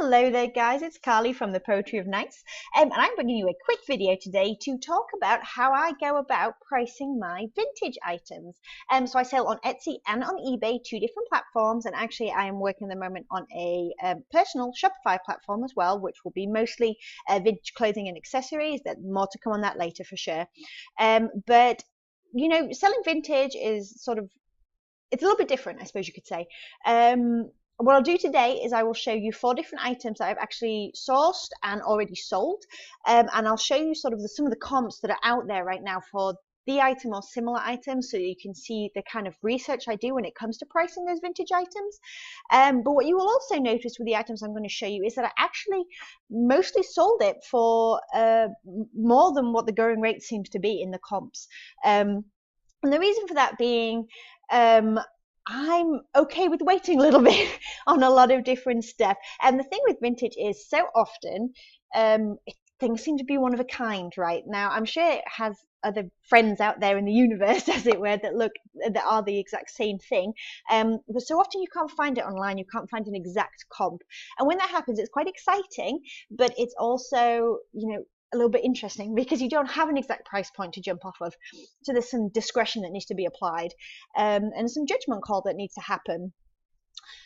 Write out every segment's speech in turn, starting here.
Hello there guys, it's Carly from the Poetry of Nice, and I'm bringing you a quick video today to talk about how I go about pricing my vintage items. So I sell on Etsy and on eBay, two different platforms, and actually I am working at the moment on a personal Shopify platform as well, which will be mostly vintage clothing and accessories. There's more to come on that later for sure. But you know, selling vintage is it's a little bit different, I suppose you could say. What I'll do today is I will show you 4 different items that I've actually sourced and already sold, and I'll show you some of the comps that are out there right now for the item or similar items, so you can see the kind of research I do when it comes to pricing those vintage items. But what you will also notice with the items I'm going to show you is that I actually mostly sold it for more than what the going rate seems to be in the comps. And the reason for that being, I'm okay with waiting a little bit on a lot of different stuff. And the thing with vintage is so often things seem to be one of a kind right now. I'm sure it has other friends out there in the universe, as it were, that are the exact same thing. But so often you can't find it online. You can't find an exact comp. And when that happens, it's quite exciting, but it's also, a little bit interesting because you don't have an exact price point to jump off of. So there's some discretion that needs to be applied, and some judgment call that needs to happen.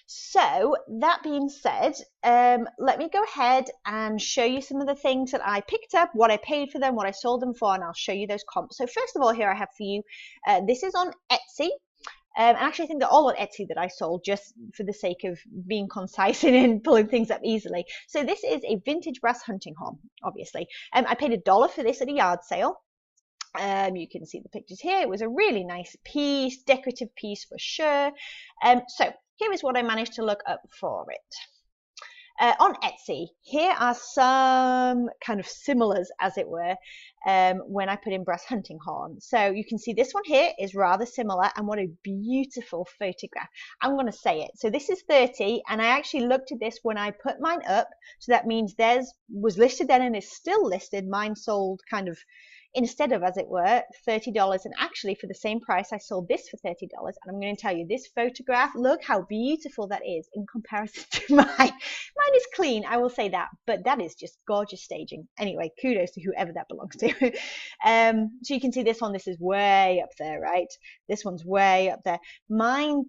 So that being said, let me go ahead and show you some of the things that I picked up, what I paid for them, what I sold them for, and I'll show you those comps. So first of all, here I have for you, this is on Etsy. And actually, I think they're all on Etsy that I sold, just for the sake of being concise and pulling things up easily. So this is a vintage brass hunting horn, obviously. I paid $1 for this at a yard sale. You can see the pictures here. It was a really nice piece, decorative piece for sure. So here is what I managed to look up for it. On Etsy, here are some kind of similars, as it were, when I put in brass hunting horn. So you can see this one here is rather similar, and what a beautiful photograph. I'm going to say it. So this is 30, and I actually looked at this when I put mine up. So that means theirs was listed then and is still listed. Mine sold kind of instead of, as it were, $30, and actually for the same price I sold this for $30. And I'm going to tell you, this photograph, look how beautiful that is in comparison to mine. Mine is clean, I will say that, but that is just gorgeous staging. Anyway, kudos to whoever that belongs to. So you can see this one, this is way up there, right? This one's way up there. Mine,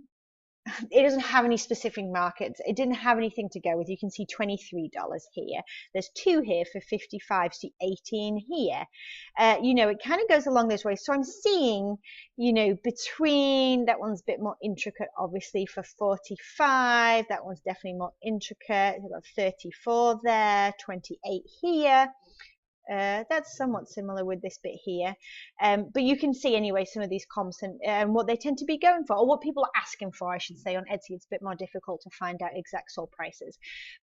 it doesn't have any specific markets. It didn't have anything to go with. You can see $23 here. There's 2 here for $55, see 18 here. It kind of goes along this way. So I'm seeing, between, that one's a bit more intricate, obviously, for 45. That one's definitely more intricate. I've got 34 there, 28 here. That's somewhat similar with this bit here, but you can see anyway some of these comps and what they tend to be going for, or what people are asking for, I should say. On Etsy it's a bit more difficult to find out exact sold prices,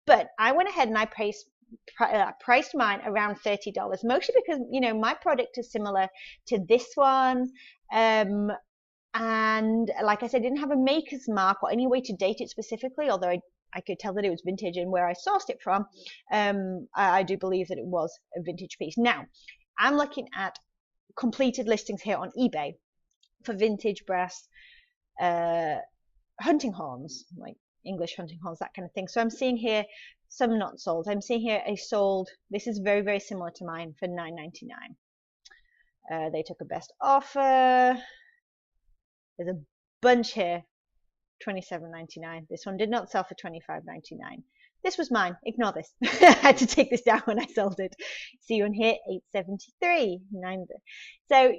but I went ahead and I priced mine around $30, mostly because my product is similar to this one, and like I said, didn't have a maker's mark or any way to date it specifically, although I could tell that it was vintage, and where I sourced it from, I do believe that it was a vintage piece. Now, I'm looking at completed listings here on eBay for vintage brass hunting horns, like English hunting horns, that kind of thing. So I'm seeing here some not sold. I'm seeing here a sold, this is very, very similar to mine, for $9.99. They took a best offer. There's a bunch here. $27.99. This one did not sell for $25.99. This was mine. Ignore this. I had to take this down when I sold it. See one here, $8.73. So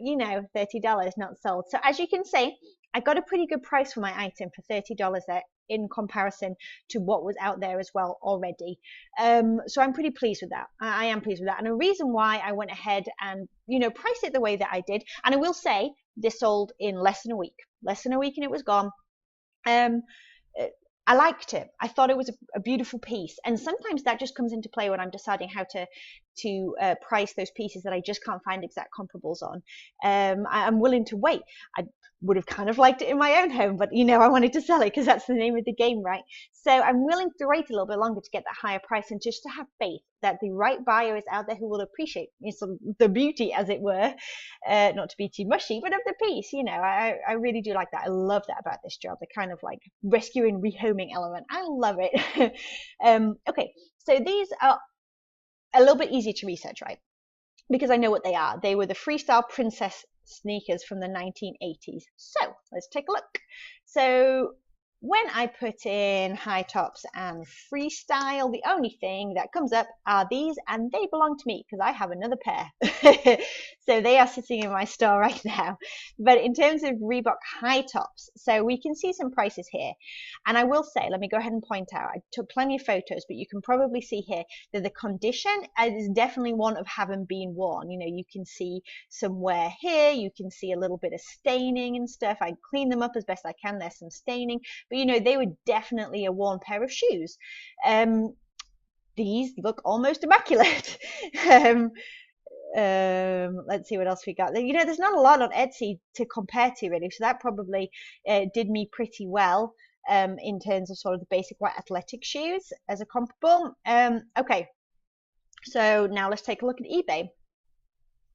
$30 not sold. So as you can see, I got a pretty good price for my item for $30 there in comparison to what was out there as well already. So I'm pretty pleased with that. I am pleased with that. And a reason why I went ahead and priced it the way that I did, and I will say this sold in less than a week. Less than a week and it was gone. I liked it. I thought it was a beautiful piece, and sometimes that just comes into play when I'm deciding how to price those pieces that I just can't find exact comparables on. I'm willing to wait. I would have kind of liked it in my own home, but I wanted to sell it because that's the name of the game, right? So I'm willing to wait a little bit longer to get that higher price and just to have faith that the right buyer is out there who will appreciate sort of the beauty, as it were, not to be too mushy, but of the piece. I really do like that. I love that about this job, the kind of like rescuing, rehoming element. I love it. Okay, so these are a little bit easier to research, right? Because I know what they are. They were the freestyle princess sneakers from the 1980s. So let's take a look. So when I put in high tops and freestyle, the only thing that comes up are these, and they belong to me because I have another pair. So they are sitting in my store right now. But in terms of Reebok high tops, so we can see some prices here. And I will say, let me go ahead and point out, I took plenty of photos, but you can probably see here that the condition is definitely one of having been worn. You can see some wear here, you can see a little bit of staining and stuff. I clean them up as best I can. There's some staining, but they were definitely a worn pair of shoes. These look almost immaculate. Let's see what else we got. There's not a lot on Etsy to compare to really, so that probably did me pretty well in terms of sort of the basic white athletic shoes as a comparable. Okay, so now let's take a look at eBay.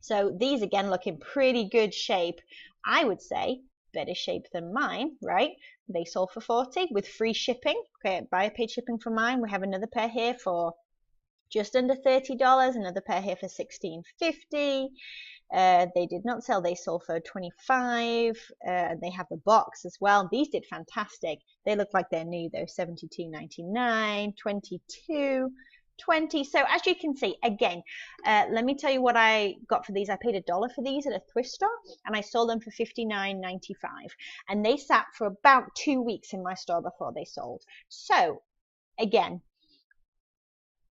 So these again look in pretty good shape. I would say better shape than mine, right? They sold for $40 with free shipping. Okay, buyer paid shipping for mine. We have another pair here for just under $30, another pair here for $16.50. They did not sell, they sold for $25. They have the box as well. These did fantastic. They look like they're new though. $72.99, $22, $20. So as you can see, again, let me tell you what I got for these. I paid $1 for these at a thrift store, and I sold them for $59.95. And they sat for about 2 weeks in my store before they sold. So again,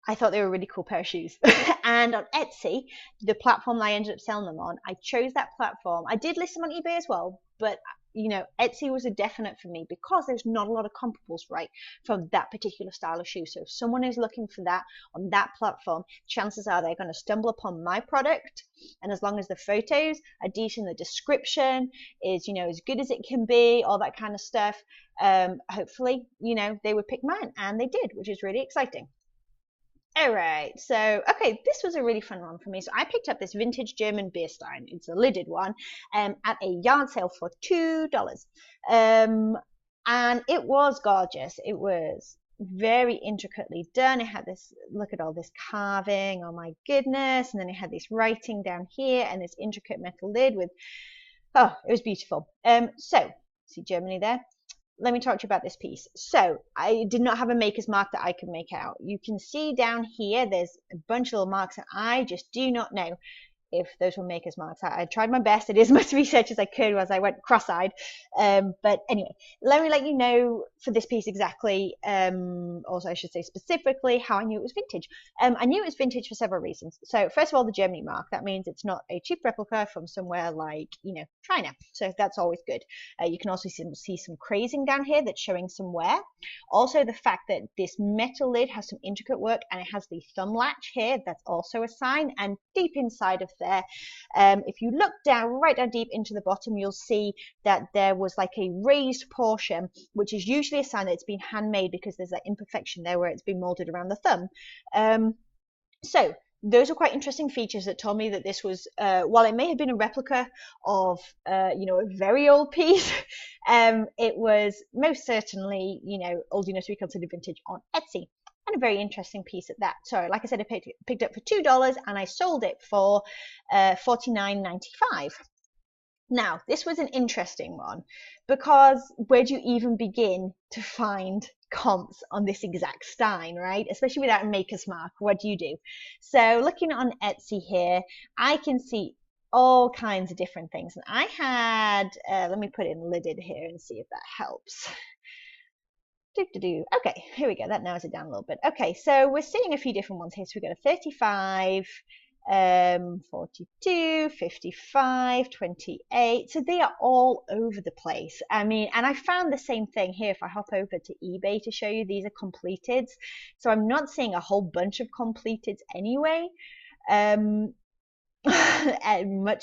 I thought they were a really cool pair of shoes. And on Etsy, the platform that I ended up selling them on, I chose that platform. I did list them on eBay as well, but Etsy was a definite for me because there's not a lot of comparables, right, from that particular style of shoe. So if someone is looking for that on that platform, chances are they're going to stumble upon my product. And as long as the photos are decent, the description is, as good as it can be, all that kind of stuff, hopefully, they would pick mine. And they did, which is really exciting. All right, so, okay, this was a really fun one for me. So I picked up this vintage German beer Stein. It's a lidded one at a yard sale for $2. And it was gorgeous. It was very intricately done. It had this, look at all this carving, oh my goodness. And then it had this writing down here and this intricate metal lid with, oh, it was beautiful. So, see Germany there? Let me talk to you about this piece. So I did not have a maker's mark that I could make out. You can see down here, there's a bunch of little marks, and I just do not know if those were maker's marks. I tried my best. I did as much research as I could as I went cross-eyed. But anyway, let me let you know for this piece exactly, also I should say specifically, how I knew it was vintage. I knew it was vintage for several reasons. So first of all, the Germany mark. That means it's not a cheap replica from somewhere like, China. So that's always good. You can also see some crazing down here that's showing some wear. Also, the fact that this metal lid has some intricate work and it has the thumb latch here, that's also a sign. And deep inside of there, if you look down, right down deep into the bottom, you'll see that there was like a raised portion, which is usually a sign that it's been handmade because there's that imperfection there where it's been molded around the thumb. So those are quite interesting features that told me that this was, while it may have been a replica of, a very old piece, it was most certainly, old enough to be considered vintage on Etsy. And a very interesting piece at that. So, like I said, I picked up for $2 and I sold it for $49.95. Now, this was an interesting one because where do you even begin to find comps on this exact Stein, right? Especially without a maker's mark. What do you do? So, looking on Etsy here, I can see all kinds of different things. And I had, let me put it in lidded here and see if that helps. Okay, here we go. That narrows it down a little bit. Okay, so we're seeing a few different ones here. So we've got a 35, 42, 55, 28. So they are all over the place. I mean, and I found the same thing here. If I hop over to eBay to show you, these are completeds. So I'm not seeing a whole bunch of completeds anyway. much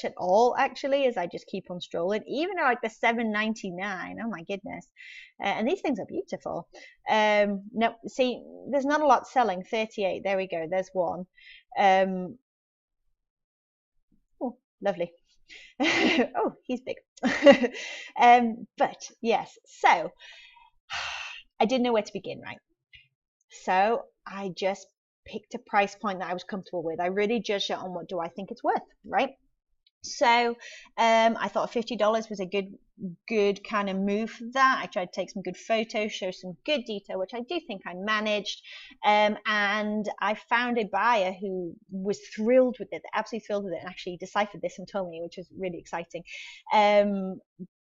at all, actually, as I just keep on strolling, even at like the $7.99. Oh my goodness. And these things are beautiful. No, see, there's not a lot selling. 38, there we go, there's one. Oh, lovely. Oh, he's big. But yes, so I didn't know where to begin, right? So I just picked a price point that I was comfortable with. I really judged it on what do I think it's worth, right? So I thought $50 was a good kind of move for that. I tried to take some good photos, show some good detail, which I do think I managed. And I found a buyer who was thrilled with it, absolutely thrilled with it, and actually deciphered this and told me, which was really exciting.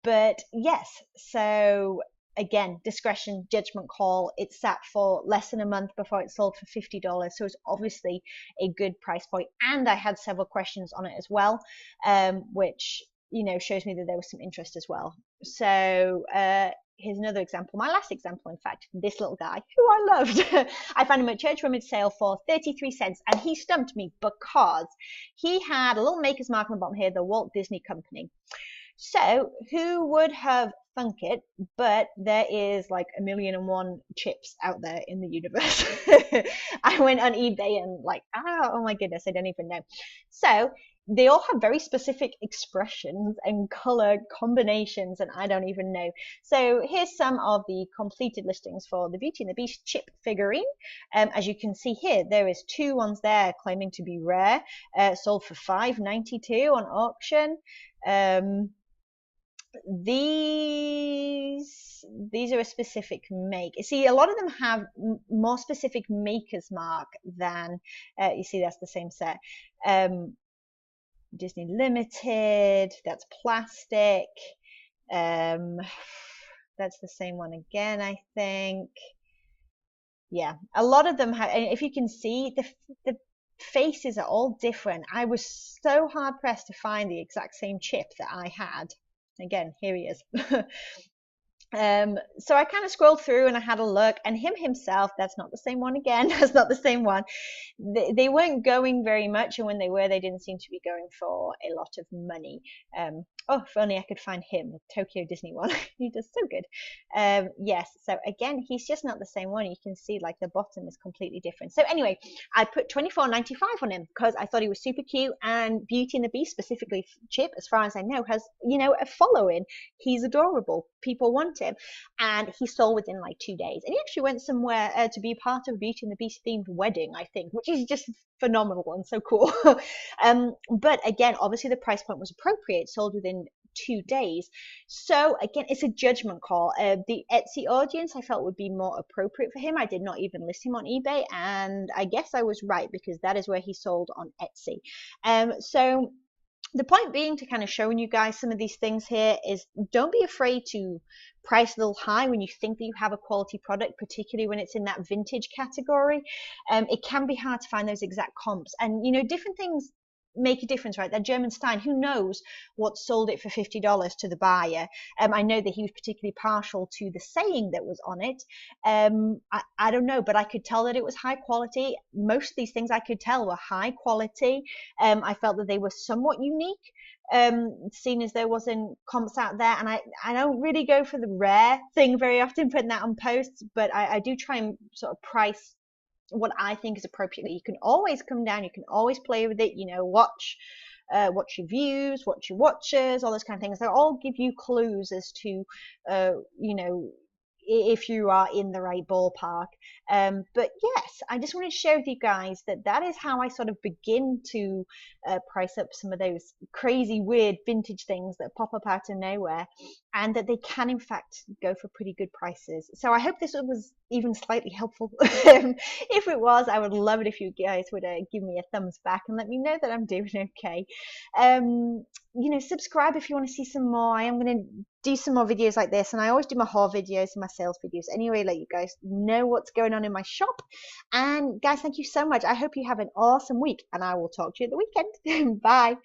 But yes, so again, discretion, judgment call. It sat for less than a month before it sold for $50. So it's obviously a good price point. And I had several questions on it as well, which, shows me that there was some interest as well. So here's another example. My last example, in fact, this little guy who I loved. I found him at church rummage sale for 33 cents, and he stumped me because he had a little maker's mark on the bottom here, the Walt Disney Company. So who would have thunk it, but there is like 1,000,001 chips out there in the universe. I went on eBay and like, oh my goodness, I don't even know. So they all have very specific expressions and color combinations, and I don't even know. So here's some of the completed listings for the Beauty and the Beast chip figurine. As you can see here, there is 2 ones there claiming to be rare, sold for $5.92 on auction. These are a specific make. See, a lot of them have more specific maker's mark than you see. That's the same set. Disney Limited, that's plastic. That's the same one again, I think. Yeah, a lot of them have, and if you can see, the faces are all different. I was so hard pressed to find the exact same chip that I had. Again, here he is. So I kind of scrolled through and I had a look, and him himself, that's not the same one again. That's not the same one. They weren't going very much, and when they were, they didn't seem to be going for a lot of money. Oh, if only I could find him, the Tokyo Disney one. He does so good. Yes, so again, he's just not the same one. You can see like the bottom is completely different. So anyway, I put $24.95 on him because I thought he was super cute, and Beauty and the Beast, specifically Chip, as far as I know, has, a following. He's adorable. People want him. And he sold within like 2 days. And he actually went somewhere to be part of a Beauty and the Beast themed wedding, I think, which is just phenomenal and so cool. But again, obviously the price point was appropriate, sold within 2 days. So again, it's a judgment call. The Etsy audience I felt would be more appropriate for him. I did not even list him on eBay, and I guess I was right, because that is where he sold on Etsy. So the point being, to kind of showing you guys some of these things here, is don't be afraid to price a little high when you think that you have a quality product, particularly when it's in that vintage category. It can be hard to find those exact comps, and different things make a difference, right? That German Stein, who knows what sold it for $50 to the buyer. I know that he was particularly partial to the saying that was on it. I don't know, but I could tell that it was high quality. Most of these things I could tell were high quality. I felt that they were somewhat unique, seeing as there wasn't comps out there. And I don't really go for the rare thing very often, putting that on posts, but I do try and sort of price what I think is appropriately. You can always come down, you can always play with it, watch your views, watch your watches, all those kind of things. They'll all give you clues as to if you are in the right ballpark. But yes, I just wanted to share with you guys that is how I sort of begin to price up some of those crazy, weird vintage things that pop up out of nowhere, and that they can in fact go for pretty good prices. So I hope this was even slightly helpful. If it was, I would love it if you guys would give me a thumbs back and let me know that I'm doing okay. Subscribe if you want to see some more. I am going to do some more videos like this, and I always do my haul videos and my sales videos anyway, let you guys know what's going on in my shop. And guys, thank you so much. I hope you have an awesome week, and I will talk to you at the weekend. Bye.